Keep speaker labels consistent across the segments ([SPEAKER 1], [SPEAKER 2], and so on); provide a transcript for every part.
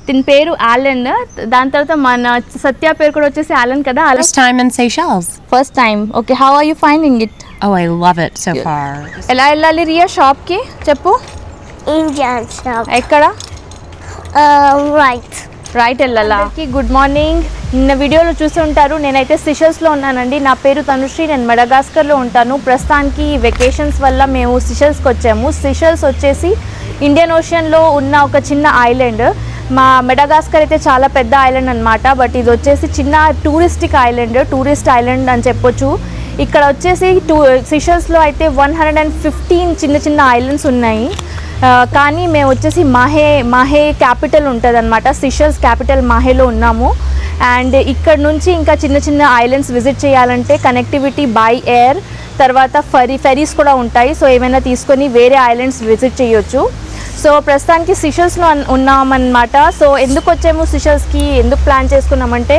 [SPEAKER 1] దీని పేరు ఆలన్. దాని తర్వాత మన సత్య పేరు కూడా వచ్చేసి ఆలన్ కదా.
[SPEAKER 2] First time in Seychelles.
[SPEAKER 1] First time. Okay, how are you finding it?
[SPEAKER 2] Oh, I love it so far.
[SPEAKER 1] ఎలా వెళ్ళాలి రియా షాప్కి చెప్పు?
[SPEAKER 3] Indian shop.
[SPEAKER 1] ఎక్కడ? రైట్ వెళ్ళాలా? Good morning. నిన్న వీడియోలో చూస్తుంటారు, నేనైతే సిషెల్స్లో ఉన్నానండి. నా పేరు తనుశ్రీ, నేను మెడగాస్కర్లో ఉంటాను. ప్రస్తుతానికి వెకేషన్స్ వల్ల మేము సిషెల్స్కి వచ్చాము. సిషెల్స్ వచ్చేసి ఇండియన్ ఓషన్లో ఉన్న ఒక చిన్న ఐలాండ్. మా మెడగాస్కర్ అయితే చాలా పెద్ద ఐలాండ్ అనమాట. బట్ ఇది వచ్చేసి చిన్న టూరిస్ట్ ఐలాండ్ అని చెప్పొచ్చు. ఇక్కడ వచ్చేసి సిషెల్స్లో అయితే 115 చిన్న చిన్న ఐలాండ్స్ ఉన్నాయి. కానీ మేము వచ్చేసి మాహే క్యాపిటల్ ఉంటుంది అనమాట. సిషెల్స్ క్యాపిటల్ మాహేలో ఉన్నాము. అండ్ ఇక్కడ నుంచి ఇంకా చిన్న చిన్న ఐలాండ్స్ విజిట్ చేయాలంటే కనెక్టివిటీ బై ఎయిర్, తర్వాత ఫెరీస్ కూడా ఉంటాయి. సో ఏమైనా తీసుకొని వేరే ఐలాండ్స్ విజిట్ చేయొచ్చు. సో ప్రస్తుతానికి సిషెల్స్లో ఉన్నామన్నమాట. సో ఎందుకు వచ్చాము సిషెల్స్కి, ఎందుకు ప్లాన్ చేసుకున్నామంటే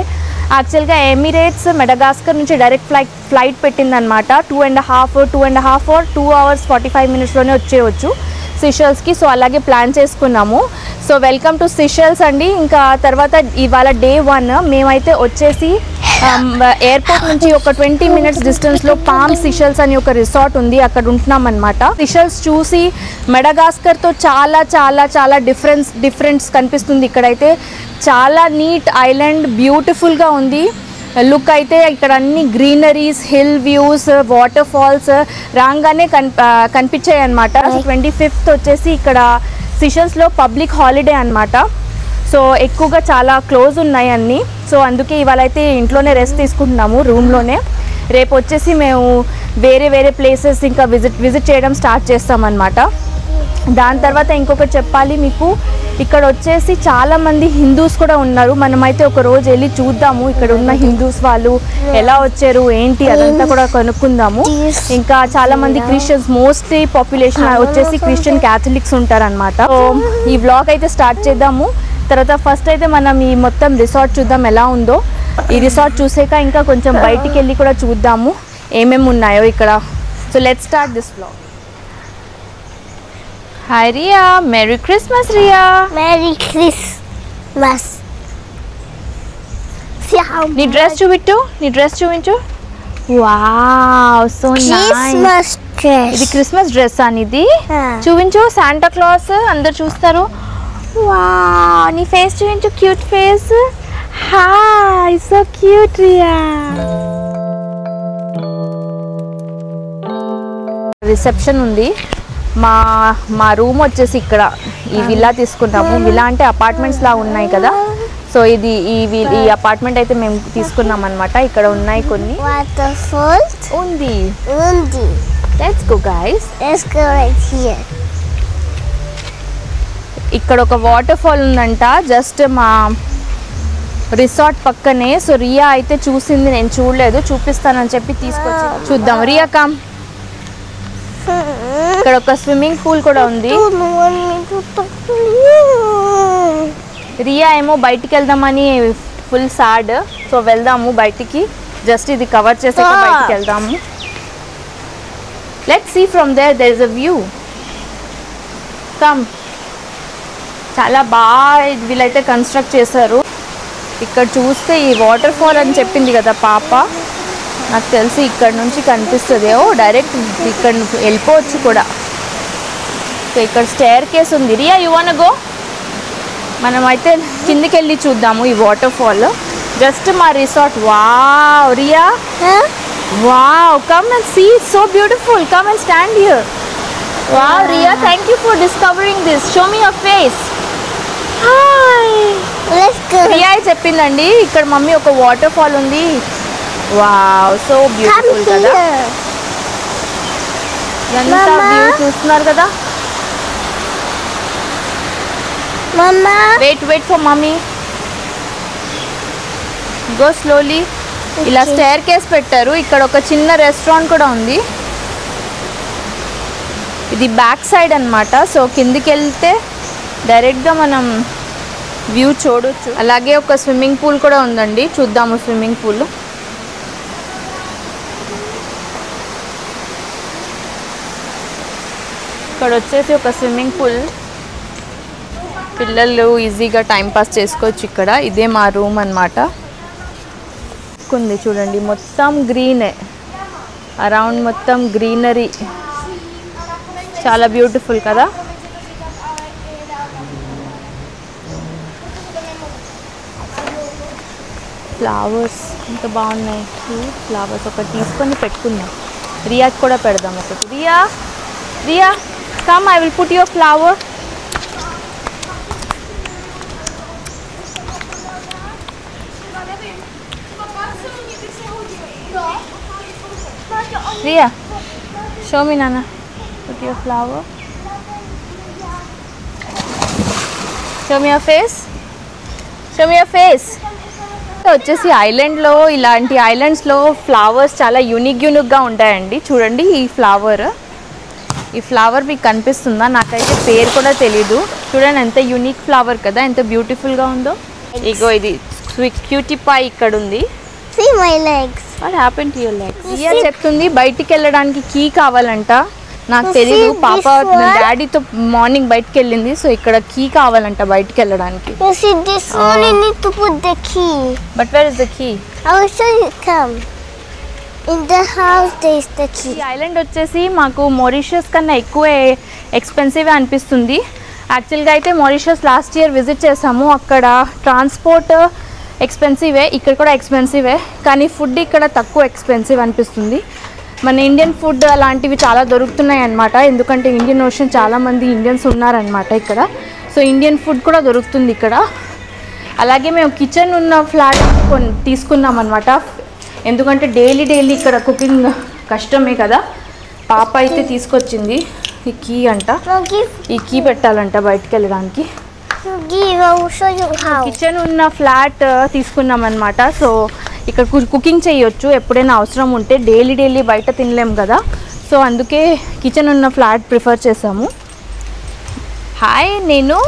[SPEAKER 1] యాక్చువల్గా ఎమిరేట్స్ మెడగాస్కర్ నుంచి డైరెక్ట్ ఫ్లైట్ పెట్టిందనమాట. 2 hours 45 minutesలోనే వచ్చేయచ్చు సిషెల్స్కి. సో అలాగే ప్లాన్ చేసుకున్నాము. సో వెల్కమ్ టు సిషెల్స్ అండి. ఇంకా తర్వాత ఇవాళ డే 1 మేమైతే వచ్చేసి ఎయిర్పోర్ట్ నుంచి ఒక 20 minutes డిస్టెన్స్లో పామ్ సిషెల్స్ అని ఒక రిసార్ట్ ఉంది, అక్కడ ఉంటున్నాం అనమాట. సిషెల్స్ చూసి మెడగాస్కర్తో చాలా చాలా చాలా డిఫరెన్స్ కనిపిస్తుంది. ఇక్కడైతే చాలా నీట్ ఐలాండ్, బ్యూటిఫుల్గా ఉంది లుక్ అయితే. ఇక్కడ అన్ని greeneries, hill views, waterfalls రాగానే కనిపించాయి అనమాట. 25th వచ్చేసి ఇక్కడ సిషెల్స్లో పబ్లిక్ హాలిడే అనమాట. సో ఎక్కువగా చాలా క్లోజ్ ఉన్నాయి అన్నీ. సో అందుకే ఇవాళ అయితే ఇంట్లోనే రెస్ట్ తీసుకుంటున్నాము రూమ్లోనే. రేపు వచ్చేసి మేము వేరే ప్లేసెస్ ఇంకా విజిట్ చేయడం స్టార్ట్ చేస్తామన్నమాట. దాని తర్వాత ఇంకొకటి చెప్పాలి మీకు, ఇక్కడ వచ్చేసి చాలామంది హిందూస్ కూడా ఉన్నారు. మనమైతే ఒక రోజు వెళ్ళి చూద్దాము ఇక్కడ ఉన్న హిందూస్ వాళ్ళు ఎలా వచ్చారు ఏంటి అదంతా కూడా కనుక్కుందాము. ఇంకా చాలామంది క్రిస్టియన్స్, మోస్ట్లీ పాపులేషన్ వచ్చేసి క్రిస్టియన్ క్యాథలిక్స్ ఉంటారనమాట. సో ఈ వ్లాగ్ అయితే స్టార్ట్ చేద్దాము. తర్వాత ఫస్ట్ అయితే మనం ఈ మొత్తం రిసార్ట్ చూద్దాం ఎలా ఉందో. ఈ రిసార్ట్ చూసాక ఇంకా కొంచెం బయటికి వెళ్ళి కూడా చూద్దాము ఏమేమి ఉన్నాయో ఇక్కడ. So let's start this vlog. Hi Riya, merry Christmas Riya.
[SPEAKER 3] Merry Christmas.
[SPEAKER 1] నీ డ్రెస్ చూపించు. Wow, so nice. ఇది క్రిస్మస్ డ్రెస్ అనేది చూపించు. శాంటా క్లాస్ అందరు చూస్తారు. వావ్, నీ ఫేస్ చూపించు, cute face. Hi, so cute Riya. Reception ఉంది. మా రూమ్ వచ్చేసి ఇక్కడ ఈ విల్లా తీసుకున్నాము. విల్లా అంటే అపార్ట్మెంట్స్ లా ఉన్నాయి కదా. సో ఇది ఈ అపార్ట్మెంట్ అయితే మేము తీసుకున్నాం అనమాట. ఇక్కడ ఉన్నాయి కొన్ని.
[SPEAKER 3] Waterfalls
[SPEAKER 1] ఉంది.
[SPEAKER 3] Let's
[SPEAKER 1] go guys.
[SPEAKER 3] Let's go right here.
[SPEAKER 1] ఇక్కడ ఒక వాటర్ ఫాల్ ఉందంట జస్ట్ మా రిసార్ట్ పక్కనే. సో రియా అయితే చూసింది, నేను చూడలేదు, చూపిస్తానని చెప్పి తీసుకొచ్చి చూద్దాం. రియా కమ్. ఇక్కడ ఒక స్విమ్మింగ్ పూల్ కూడా ఉంది. రియా ఏమో బయటికి వెళ్దామని ఫుల్ సాడ్. సో వెళ్దాము బయటికి, జస్ట్ ఇది కవర్ చేసాక బయటికి వెళ్దాము. Let's see from there is a view. Come. చాలా బాగా వీళ్ళైతే కన్స్ట్రక్ట్ చేశారు. ఇక్కడ చూస్తే ఈ వాటర్ ఫాల్ అని చెప్పింది కదా పాప, నాకు తెలిసి ఇక్కడ నుంచి కనిపిస్తుంది. డైరెక్ట్ ఇక్కడ వెళ్ళిపోవచ్చు కూడా. సో ఇక్కడ స్టేర్ కేస్ ఉంది. Riya, you want go? మనం అయితే కిందికి వెళ్ళి చూద్దాము ఈ వాటర్ ఫాల్. జస్ట్ మా resort. Wow Riya, wow, come and see, so beautiful. Come and stand here. Wow Riya, thank you for discovering this. Show me your face. Hi. Riya చెప్పిందండి ఇక్కడ మమ్మీ ఒక వాటర్ ఫాల్ ఉంది. వావ్, సో బ్యూటిఫుల్ కదా. ఎంత view చూస్తున్నారు కదా. Wait for mummy. Go slowly. ఇలా staircase పెట్టారు. ఇక్కడ ఒక చిన్న రెస్టారెంట్ కూడా ఉంది. ఇది బ్యాక్ సైడ్ అన్నమాట. సో కిందికి వెళ్తే డైరెక్ట్గా మనం వ్యూ చూడొచ్చు. అలాగే ఒక స్విమ్మింగ్ పూల్ కూడా ఉందండి, చూద్దాము స్విమ్మింగ్ పూల్. ఇక్కడ వచ్చేసి ఒక స్విమ్మింగ్ పూల్. పిల్లలు ఈజీగా టైం పాస్ చేసుకోవచ్చు ఇక్కడ. ఇదే మా రూమ్ అన్నమాట. ఉంది చూడండి, మొత్తం గ్రీనే, అరౌండ్ మొత్తం గ్రీనరీ, చాలా బ్యూటిఫుల్ కదా. ఫ్లవర్స్ ఎంత బాగున్నాయి, ఫ్లవర్స్ ఒకటి తీసుకొని పెట్టుకుందాం. రియాకి కూడా పెడదాం ఒకటి. Riya come, I will put your flower. Riya, show me నాన్న, put your flower. Show me your face, show me your face. వచ్చేసి ఐలాండ్లో, ఇలాంటి ఐలాండ్స్లో ఫ్లవర్స్ చాలా యూనిక్గా ఉంటాయండి. చూడండి ఈ ఫ్లవర్ మీకు కనిపిస్తుందా? నాకైతే పేరు కూడా తెలీదు. చూడండి ఎంత యూనిక్ ఫ్లవర్ కదా, ఎంత బ్యూటిఫుల్గా ఉందో. ఇగో ఇది క్యూటీ పాయ్ ఇక్కడ ఉంది.
[SPEAKER 3] See my legs.
[SPEAKER 1] What happened to your legs? Riya చెప్తుంది బయటికి వెళ్ళడానికి కీ కావాలంట. నాకు తెలీదు, పాప డాడీతో మార్నింగ్ బయటికి వెళ్ళింది. సో ఇక్కడ కీ కావాలంట బయటికి వెళ్ళడానికి.
[SPEAKER 3] You see this one, you need to put the key.
[SPEAKER 1] But where is the key?
[SPEAKER 3] I will show you. Come. In the house there is the key.
[SPEAKER 1] ఈ ఐలాండ్ వచ్చేసి మాకు Mauritius కన్నా ఎక్కువ expensive అనిపిస్తుంది. యాక్చువల్గా అయితే మారిషస్ లాస్ట్ ఇయర్ విజిట్ చేసాము. అక్కడ ట్రాన్స్పోర్ట్ ఎక్స్పెన్సివే, ఇక్కడ కూడా ఎక్స్పెన్సివే, కానీ ఫుడ్ ఇక్కడ తక్కువ ఎక్స్పెన్సివ్ అనిపిస్తుంది. మన ఇండియన్ ఫుడ్ అలాంటివి చాలా దొరుకుతున్నాయి అన్నమాట. ఎందుకంటే ఇండియన్ ఓషన్ చాలామంది ఇండియన్స్ ఉన్నారనమాట ఇక్కడ. సో ఇండియన్ ఫుడ్ కూడా దొరుకుతుంది ఇక్కడ. అలాగే మేము కిచెన్ ఉన్న ఫ్లాట్ తీసుకున్నాం అనమాట. ఎందుకంటే డైలీ ఇక్కడ కుకింగ్ కష్టమే కదా. పాప అయితే తీసుకొచ్చింది ఈ కీ అంట. ఈ కీ పెట్టాలంట బయటికి వెళ్ళడానికి. కిచెన్ ఉన్న ఫ్లాట్ తీసుకున్నాం అనమాట. సో ఇక్కడ కుకింగ్ చేయొచ్చు ఎప్పుడైనా అవసరం ఉంటే. డైలీ బయట తినలేం కదా. సో అందుకే కిచెన్ ఉన్న ఫ్లాట్ ప్రిఫర్ చేసాము. హాయ్, నేను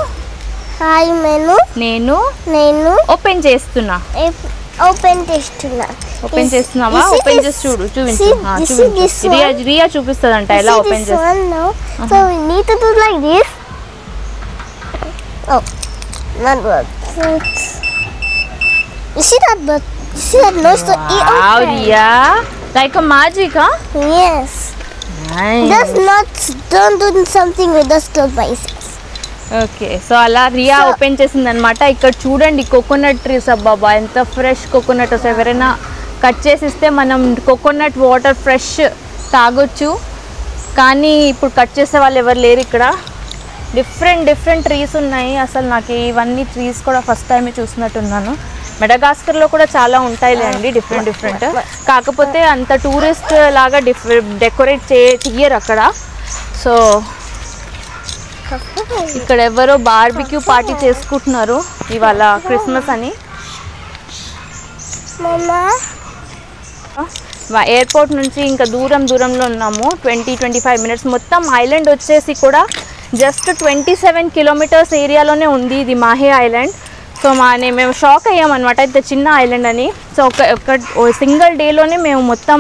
[SPEAKER 1] ఓపెన్ చేస్తున్నా. ఓపెన్ చేస్తున్నావా? ఓపెన్ చేసి చూడు, చూపించు. రియా చూపిస్తుందంట ఎలా ఓపెన్ చేస్తా.
[SPEAKER 3] Not good. You see that bird? You see that nose to eat?
[SPEAKER 1] Wow, yeah. Like a magic, huh?
[SPEAKER 3] Yes.
[SPEAKER 1] Nice.
[SPEAKER 3] Don't do something with those close by yourself.
[SPEAKER 1] Okay, so అలా Riya open చేసింది అనమాట. ఇక్కడ చూడండి coconut trees. అబ్బాబా ఎంత fresh coconut. ఎవరైనా cut చేసి ఇస్తే మనం కోకోనట్ వాటర్ ఫ్రెష్ తాగొచ్చు. కానీ ఇప్పుడు కట్ చేసే వాళ్ళు ఎవరు లేరు ఇక్కడ. డిఫరెంట్ ట్రీస్ ఉన్నాయి. అసలు నాకు ఇవన్నీ ట్రీస్ కూడా ఫస్ట్ టైమే చూసినట్టున్నాను. మెడగాస్కర్లో కూడా చాలా ఉంటాయిలే అండి డిఫరెంట్. కాకపోతే అంత టూరిస్ట్ లాగా డెకరేట్ చెయ్యరు అక్కడ. సో ఇక్కడ ఎవరో బార్బిక్యూ పార్టీ చేసుకుంటున్నారు ఇవాళ క్రిస్మస్ అని. ఎయిర్పోర్ట్ నుంచి ఇంకా దూరంలో ఉన్నాము. 20-25 మినిట్స్. మొత్తం ఐలాండ్ వచ్చేసి కూడా జస్ట్ 27 కిలోమీటర్స్ ఏరియాలోనే ఉంది ఇది మాహే ఐలాండ్. సో మేము షాక్ అయ్యామన్నమాట ఇంత చిన్న ఐలాండ్ అని. సో ఒక సింగిల్ డేలోనే మేము మొత్తం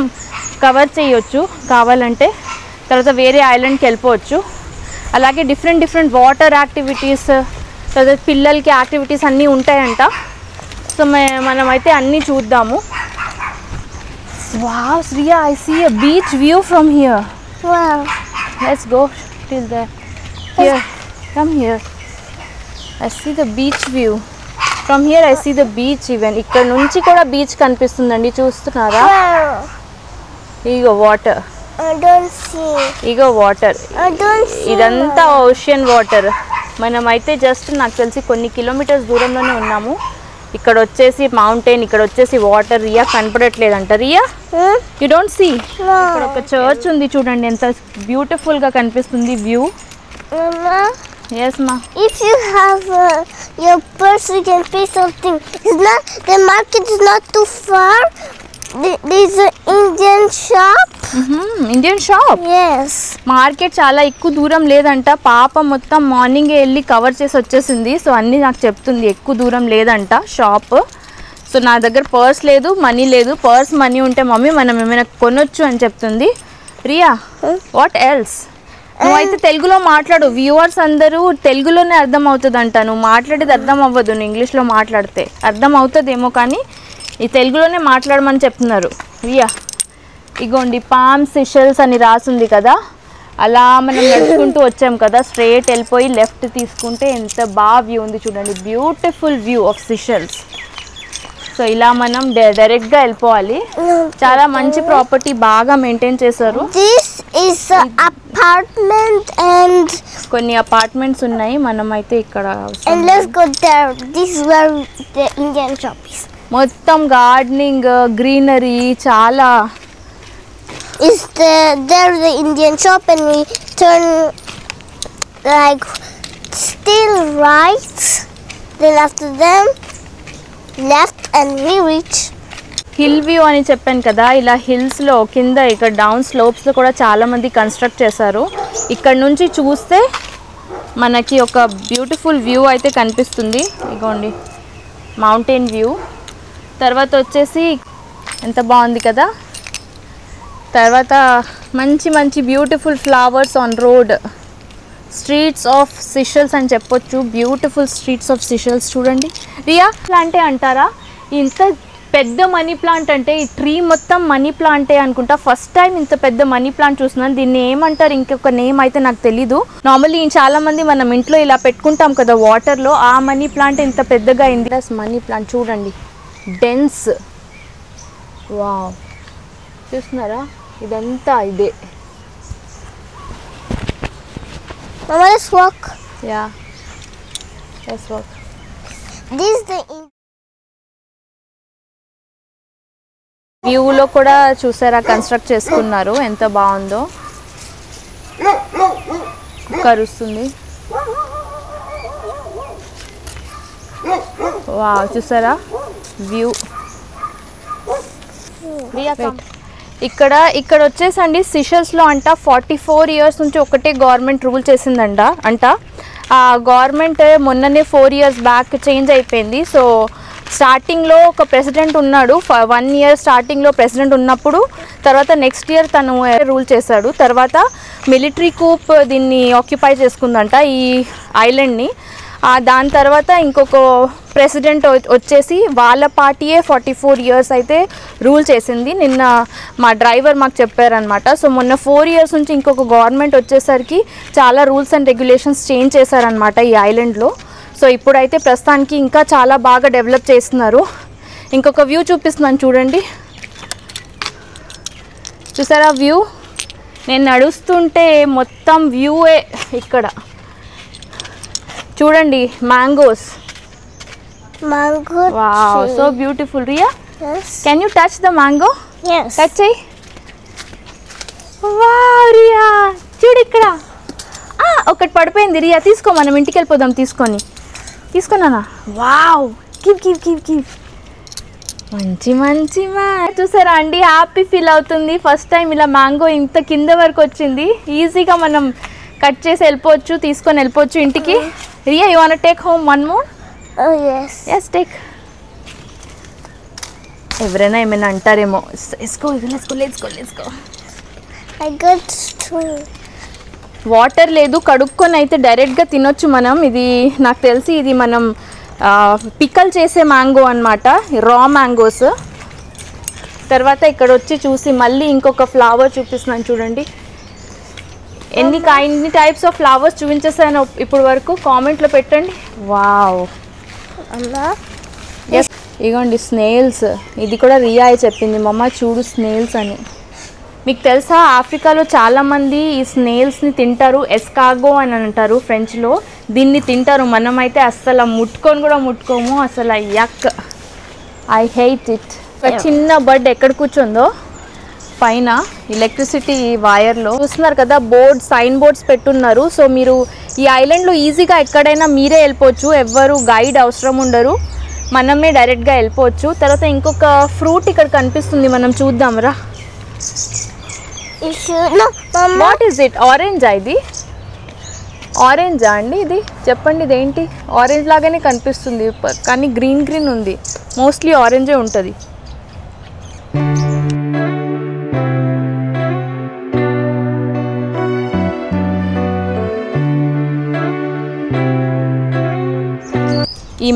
[SPEAKER 1] కవర్ చేయొచ్చు కావాలంటే. తర్వాత వేరే ఐలాండ్కి వెళ్ళిపోవచ్చు. అలాగే డిఫరెంట్ వాటర్ యాక్టివిటీస్, తర్వాత పిల్లలకి యాక్టివిటీస్ అన్నీ ఉంటాయంట. సో మనమైతే అన్నీ చూద్దాము. Wow, Sriya, I see a beach view from here.
[SPEAKER 3] Wow.
[SPEAKER 1] Let's go till there. Here, come here. I see the beach view. From here I see the beach even. ఇక్కడ నుంచి కూడా beach కనిపిస్తుందండి, చూస్తున్నారా? ఇగో water.
[SPEAKER 3] I don't see.
[SPEAKER 1] ఇగో water.
[SPEAKER 3] I don't see.
[SPEAKER 1] ఇదంతా ocean water. మనమైతే just నాకు తెలిసి కొన్ని కిలోమీటర్స్ దూరంలోనే ఉన్నాము. ఇక్కడ వచ్చేసి మౌంటైన్, ఇక్కడ వచ్చేసి వాటర్. రియా కనపడట్లేదంట. Riya, you don't see. ఇక్కడ ఒక చర్చ్ ఉంది చూడండి, ఎంత బ్యూటిఫుల్గా కనిపిస్తుంది view.
[SPEAKER 3] Mama,
[SPEAKER 1] yes ma.
[SPEAKER 3] if you have your purse, you can pay something. The market is not too far. There's an Indian shop.
[SPEAKER 1] Indian shop.
[SPEAKER 3] Yes.
[SPEAKER 1] Market చాలా ఎక్కువ దూరం లేదంట. పాప మొత్తం మార్నింగే వెళ్ళి కవర్ చేసి వచ్చేసింది. సో అన్నీ నాకు చెప్తుంది, ఎక్కువ దూరం లేదంట షాప్. సో నా దగ్గర పర్స్ లేదు, మనీ లేదు. పర్స్ మనీ ఉంటే మమ్మీ మనం ఏమైనా కొనొచ్చు అని చెప్తుంది. Riya, what else? నువ్వైతే తెలుగులో మాట్లాడు, వ్యూవర్స్ అందరూ తెలుగులోనే అర్థం అవుతుందంట. నువ్వు మాట్లాడేది అర్థం అవ్వదు, నువ్వు ఇంగ్లీష్లో మాట్లాడితే అర్థం అవుతుందేమో, కానీ ఈ తెలుగులోనే మాట్లాడమని చెప్తున్నారు. రియా ఇగోండి పామ్ సిషెల్స్ అని రాసుంది కదా, అలా మనం నడుచుకుంటూ వచ్చాం కదా, స్ట్రైట్ వెళ్ళిపోయి లెఫ్ట్ తీసుకుంటే ఎంత బాగా వ్యూ ఉంది చూడండి, beautiful view of Seychelles. So ఇలా మనం డైరెక్ట్గా వెళ్ళిపోవాలి. చాలా మంచి ప్రాపర్టీ, బాగా మెయింటైన్ చేశారు.
[SPEAKER 3] Apartment and
[SPEAKER 1] కొన్ని అపార్ట్మెంట్స్ ఉన్నాయి, మనం అయితే ఇక్కడ
[SPEAKER 3] and let's go there. This is where the Indian shop is.
[SPEAKER 1] మొత్తం గార్డెనింగ్, గ్రీనరీ చాలా.
[SPEAKER 3] There's the Indian shop and we turn like still right, then after them left and we reach
[SPEAKER 1] hill view అని చెప్పాను కదా, ఇలా హిల్స్లో కింద ఇక్కడ down స్లోప్స్లో కూడా చాలామంది కన్స్ట్రక్ట్ చేశారు. ఇక్కడ నుంచి చూస్తే మనకి ఒక బ్యూటిఫుల్ వ్యూ అయితే కనిపిస్తుంది. ఇగోండి మౌంటైన్ వ్యూ. తర్వాత వచ్చేసి ఎంత బాగుంది కదా, తర్వాత మంచి మంచి beautiful flowers on road. Streets of Seychelles అని చెప్పొచ్చు, బ్యూటిఫుల్ స్ట్రీట్స్ ఆఫ్ సిషెల్స్. చూడండి రియా, ప్లాంటే అంటారా? ఇంత పెద్ద మనీ ప్లాంట్ అంటే ఈ ట్రీ మొత్తం మనీ ప్లాంటే అనుకుంటా. ఫస్ట్ టైం ఇంత పెద్ద మనీ ప్లాంట్ చూస్తున్నాను. దీన్ని ఏమంటారు, ఇంకొక నేమ్ అయితే నాకు తెలీదు. నార్మల్లీ చాలామంది మనం ఇంట్లో ఇలా పెట్టుకుంటాం కదా వాటర్లో, ఆ మనీ ప్లాంట్ ఇంత పెద్దగా అయింది. ప్లస్ మనీ ప్లాంట్ చూడండి, డెన్స్. వావ్, చూస్తున్నారా, ఇదంతా ఇదే.
[SPEAKER 3] Mama, let's walk.
[SPEAKER 1] Yeah let's walk.
[SPEAKER 3] This is the
[SPEAKER 1] వ్యూలో కూడా చూసారా కన్స్ట్రక్ట్ చేసుకున్నారు, ఎంత బాగుందో. కరుస్తుంది. వావ్, చూసారా వ్యూ. ఇక్కడ వచ్చేసండి సిషెల్స్లో అంట 44 years నుంచి ఒకటే గవర్నమెంట్ రూల్ చేసిందంట. ఆ గవర్నమెంట్ మొన్ననే 4 years బ్యాక్ చేంజ్ అయిపోయింది. సో స్టార్టింగ్లో ఒక ప్రెసిడెంట్ ఉన్నాడు, 1 year స్టార్టింగ్లో ప్రెసిడెంట్ ఉన్నప్పుడు, తర్వాత నెక్స్ట్ ఇయర్ తను రూల్ చేశాడు. తర్వాత మిలిటరీ కూప్ దీన్ని ఆక్యుపై చేసుకుందంట ఈ ఐలాండ్ని. దాని తర్వాత ఇంకొక ప్రెసిడెంట్ వచ్చేసి వాళ్ళ పార్టీయే 44 years అయితే రూల్ చేసింది. నిన్న మా డ్రైవర్ మాకు చెప్పారనమాట. సో మొన్న 4 years నుంచి ఇంకొక గవర్నమెంట్ వచ్చేసరికి చాలా రూల్స్ అండ్ రెగ్యులేషన్స్ చేంజ్ చేశారనమాట ఈ ఐలాండ్లో. సో ఇప్పుడైతే ప్రస్తుతానికి ఇంకా చాలా బాగా డెవలప్ చేస్తున్నారు. ఇంకొక వ్యూ చూపిస్తున్నాను చూడండి, చూసారా వ్యూ. నేను నడుస్తుంటే మొత్తం వ్యూయే ఇక్కడ. చూడండి mangoes.
[SPEAKER 3] mango
[SPEAKER 1] wow,
[SPEAKER 3] tree.
[SPEAKER 1] So beautiful. Riya,
[SPEAKER 3] Yes.
[SPEAKER 1] Can you touch the mango?
[SPEAKER 3] Yes.
[SPEAKER 1] Touch చెయ్యి. వావ్ రియా, చూడు ఇక్కడ ఒకటి పడిపోయింది. రియా తీసుకో, మనం ఇంటికి వెళ్ళిపోదాం. తీసుకున్నానా? Wow, keep. మంచి చూసారా అండి, హ్యాపీ ఫీల్ అవుతుంది. ఫస్ట్ టైం ఇలా మ్యాంగో ఇంత కింద వరకు వచ్చింది. ఈజీగా మనం కట్ చేసి వెళ్ళిపోవచ్చు, తీసుకొని వెళ్ళిపోవచ్చు ఇంటికి. Riya, you want take home one more?
[SPEAKER 3] Oh yes.
[SPEAKER 1] Yes, take. ఎవరైనా ఏమైనా అంటారేమో. Let's go.
[SPEAKER 3] I got two.
[SPEAKER 1] Water లేదు, కడుక్కొని అయితే డైరెక్ట్గా తినొచ్చు మనం. ఇది నాకు తెలిసి ఇది మనం పికల్ చేసే మ్యాంగో అనమాట, రా మ్యాంగోస్. తర్వాత ఇక్కడ వచ్చి చూసి మళ్ళీ ఇంకొక ఫ్లవర్ చూపిస్తున్నాను చూడండి. ఎన్ని టైప్స్ ఆఫ్ ఫ్లవర్స్ చూపించేసాను ఇప్పుడు వరకు, కామెంట్లో పెట్టండి. Wow, yes. ఇగోండి స్నేల్స్. ఇది కూడా రియా చెప్పింది, మమ్మ చూడు స్నేల్స్ అని. మీకు తెలుసా, ఆఫ్రికాలో చాలామంది ఈ స్నేల్స్ని తింటారు. ఎస్కాగో అని అంటారు ఫ్రెంచ్లో. దీన్ని తింటారు. మనమైతే అస్సలు ముట్టుకోము అసలు. యక్, ఐ హేట్ ఇట్. ఒక చిన్న బర్డ్ ఎక్కడ కూర్చుందో పైన ఎలక్ట్రిసిటీ వైర్లో. చూస్తున్నారు కదా, సైన్ బోర్డ్స్ పెట్టున్నారు. సో మీరు ఈ ఐలాండ్లో ఈజీగా ఎక్కడైనా మీరే వెళ్ళిపోవచ్చు, ఎవ్వరు గైడ్ అవసరం ఉండరు, మనమే డైరెక్ట్గా వెళ్ళిపోవచ్చు. తర్వాత ఇంకొక ఫ్రూట్ ఇక్కడ కనిపిస్తుంది, మనం చూద్దాం రా. What is it? ఆరెంజా? ఇది ఆరెంజా అండి? ఇది చెప్పండి, ఇదేంటి? ఆరెంజ్ లాగానే కనిపిస్తుంది కానీ గ్రీన్ ఉంది. మోస్ట్లీ ఆరెంజే ఉంటుంది.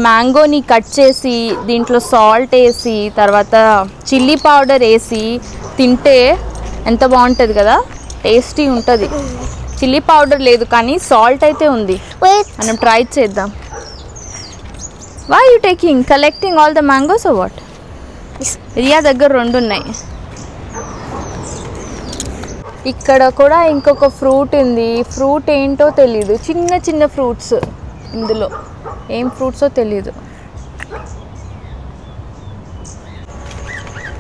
[SPEAKER 1] మ్యాంగోని కట్ చేసి దీంట్లో సాల్ట్ వేసి తర్వాత చిల్లీ పౌడర్ వేసి తింటే ఎంత బాగుంటుంది కదా, టేస్టీ ఉంటుంది. చిల్లీ పౌడర్ లేదు కానీ సాల్ట్ అయితే ఉంది. మనం ట్రై చేద్దాం. Why you collecting all the mangoes or what? Riya దగ్గర 2 ఉన్నాయి. ఇక్కడ కూడా ఇంకొక ఫ్రూట్ ఉంది. ఫ్రూట్ ఏంటో తెలీదు, చిన్న చిన్న ఫ్రూట్స్. ఇందులో ఏం ఫ్రూట్సో తెలీదు.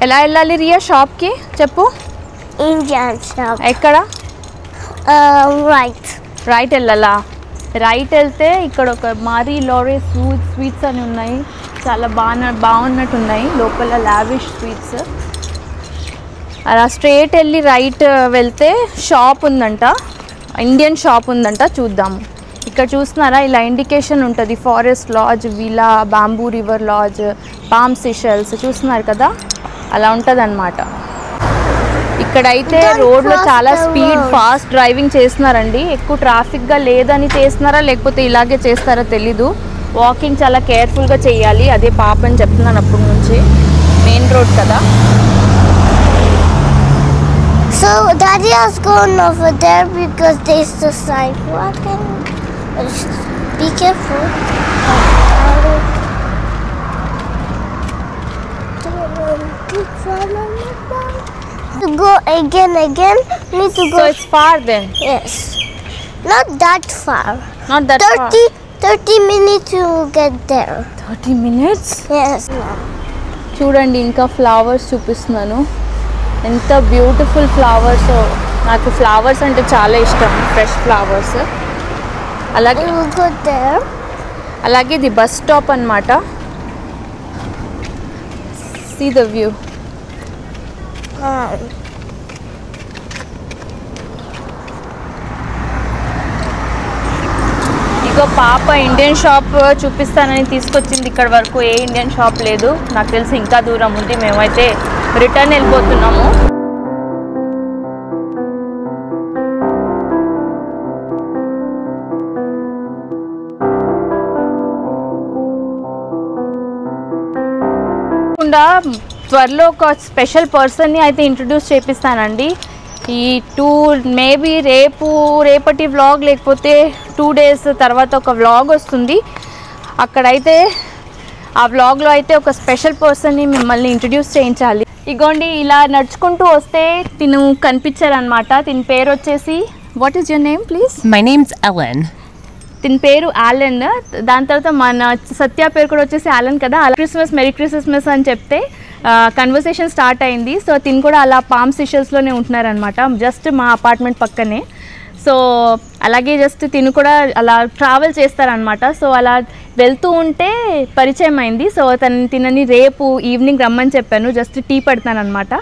[SPEAKER 1] ఎలా వెళ్ళాలి రియా షాప్కి చెప్పు?
[SPEAKER 3] Indian shop.
[SPEAKER 1] ఎక్కడ? రైట్ వెళ్ళాలా? రైట్ వెళ్తే ఇక్కడ ఒక మారీ లారీ స్వీట్స్ అని ఉన్నాయి. చాలా బాగున్నట్టు ఉన్నాయి. లోపల లావిష్ స్వీట్స్. అలా స్ట్రేట్ వెళ్ళి రైట్ వెళ్తే షాప్ ఉందంట, ఇండియన్ షాప్ ఉందంట. చూద్దాము. ఇక్కడ చూస్తున్నారా, ఇలా ఇండికేషన్ ఉంటుంది. Forest lodge, villa, bamboo river lodge, palm Seychelles. చూస్తున్నారు కదా, అలా ఉంటుంది అన్నమాట. ఇక్కడైతే రోడ్లో చాలా స్పీడ్ ఫాస్ట్ డ్రైవింగ్ చేస్తున్నారండి. ఎక్కువ ట్రాఫిక్గా లేదని చేస్తున్నారా లేకపోతే ఇలాగే చేస్తారా తెలీదు. వాకింగ్ చాలా కేర్ఫుల్గా చేయాలి. అదే పాపని చెప్తున్నాను అప్పటి నుంచి. మెయిన్ రోడ్ కదా.
[SPEAKER 3] So Daddy has gone over there because there's the sidewalk and be careful. To go again, need to go.
[SPEAKER 1] So it's far then?
[SPEAKER 3] Yes. Not that far.
[SPEAKER 1] Not that
[SPEAKER 3] 30 minutes to get there.
[SPEAKER 1] 30 minutes?
[SPEAKER 3] Yes.
[SPEAKER 1] చూడండి, ఇంకా flowers చూపిస్తున్నాను. ఎంత beautiful flowers. నాకు flowers అంటే చాలా ఇష్టం, fresh flowers. అలాగే ఇది బస్ స్టాప్ అన్నమాట. See the view. ఇగో పాప ఇండియన్ షాప్ చూపిస్తానని తీసుకొచ్చింది. ఇక్కడ వరకు ఏ ఇండియన్ షాప్ లేదు. నాకు తెలిసి ఇంకా దూరం ఉంది. మేమైతే రిటర్న్ వెళ్ళిపోతున్నాము. త్వరలో ఒక స్పెషల్ పర్సన్ని అయితే ఇంట్రడ్యూస్ చేపిస్తానండి. ఈ మేబీ రేపటి వ్లాగ్ లేకపోతే 2 days తర్వాత ఒక వ్లాగ్ వస్తుంది. అక్కడైతే ఆ వ్లాగ్లో అయితే ఒక స్పెషల్ పర్సన్ని మిమ్మల్ని ఇంట్రడ్యూస్ చేయించాలి. ఇగోండి, ఇలా నడుచుకుంటూ వస్తే తిను కనిపించారనమాట. తిని పేరు వచ్చేసి, what is your name please?
[SPEAKER 2] My name's Ellen.
[SPEAKER 1] తిని పేరు ఆలన్. దాని తర్వాత మన సత్య పేరు కూడా వచ్చేసి ఆలన్ కదా. మెరీ క్రిస్మస్ అని చెప్తే కన్వర్సేషన్ స్టార్ట్ అయింది. సో తిని కూడా అలా పామ్ సిషల్స్లోనే ఉంటున్నారనమాట, జస్ట్ మా అపార్ట్మెంట్ పక్కనే. సో అలాగే జస్ట్ తిను కూడా అలా ట్రావెల్ చేస్తారనమాట. సో అలా వెళ్తూ ఉంటే పరిచయం అయింది. సో తినని రేపు ఈవినింగ్ రమ్మని చెప్పాను. జస్ట్ టీ పెడతాను అనమాట.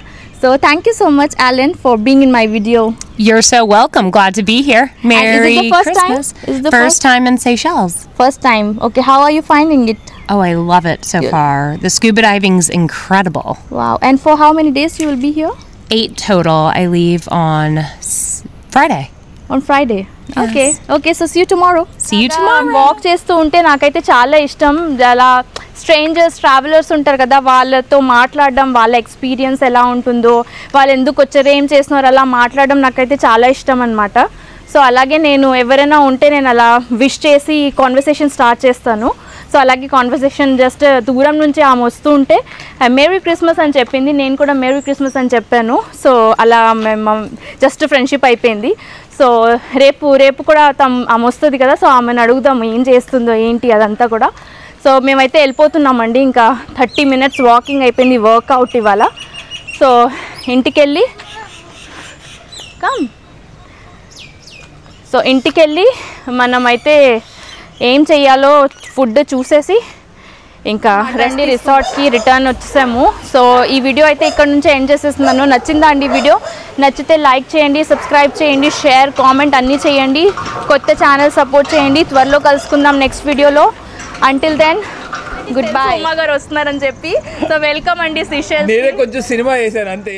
[SPEAKER 1] So thank you so much Alan for being in my video.
[SPEAKER 2] You're so welcome. Glad to be here. Merry Christmas.
[SPEAKER 1] Is the
[SPEAKER 2] first time in Seychelles.
[SPEAKER 1] First time. Okay, how are you finding it?
[SPEAKER 2] Oh, I love it so far. The scuba diving's incredible.
[SPEAKER 1] Wow. And for how many days you will be here?
[SPEAKER 2] 8 total. I leave on Friday.
[SPEAKER 1] On Friday.
[SPEAKER 2] Yes.
[SPEAKER 1] Okay, so see you tomorrow.
[SPEAKER 2] See you tomorrow.
[SPEAKER 1] Walk చేస్తూ ఉంటే నాకైతే చాలా ఇష్టం. అలా strangers, travellers ఉంటారు కదా, వాళ్ళతో మాట్లాడడం, వాళ్ళ ఎక్స్పీరియన్స్ ఎలా ఉంటుందో, వాళ్ళు ఎందుకు వచ్చారు, ఏం చేస్తున్నారు, అలా మాట్లాడడం నాకైతే చాలా ఇష్టం అనమాట. సో అలాగే నేను ఎవరైనా ఉంటే నేను అలా విష్ చేసి కాన్వర్సేషన్ స్టార్ట్ చేస్తాను. సో అలాగే కాన్వర్సేషన్ జస్ట్ దూరం నుంచి ఆమె వస్తూ ఉంటే మేరీ క్రిస్మస్ అని చెప్పింది. నేను కూడా మేరీ క్రిస్మస్ అని చెప్పాను. సో అలా మేము జస్ట్ ఫ్రెండ్షిప్ అయిపోయింది. సో రేపు కూడా ఆమె వస్తుంది కదా, సో ఆమెను అడుగుదాము ఏం చేస్తుందో ఏంటి అదంతా కూడా. సో మేమైతే వెళ్ళిపోతున్నామండి. ఇంకా 30 minutes వాకింగ్ అయిపోయింది, వర్కౌట్ ఇవాళ. సో ఇంటికెళ్ళి మనమైతే ఏం చెయ్యాలో ఫుడ్ చూసేసి ఇంకా రండి రిసార్ట్కి రిటర్న్ వచ్చేసాము. సో ఈ వీడియో అయితే ఇక్కడ నుంచి ఎండ్ చేసేస్తున్నాను. నచ్చిందా అండి వీడియో? నచ్చితే లైక్ చేయండి, సబ్స్క్రైబ్ చేయండి, షేర్, కామెంట్ అన్నీ చేయండి. కొత్త ఛానల్ సపోర్ట్ చేయండి. త్వరలో కలుసుకుందాం నెక్స్ట్ వీడియోలో. Until then goodbye. అమ్మ గారు వస్తున్నారని చెప్పి. సో వెల్కమ్ అండి సిషెల్స్.
[SPEAKER 4] నేనే కొంచెం సినిమా చేశాను అంతే.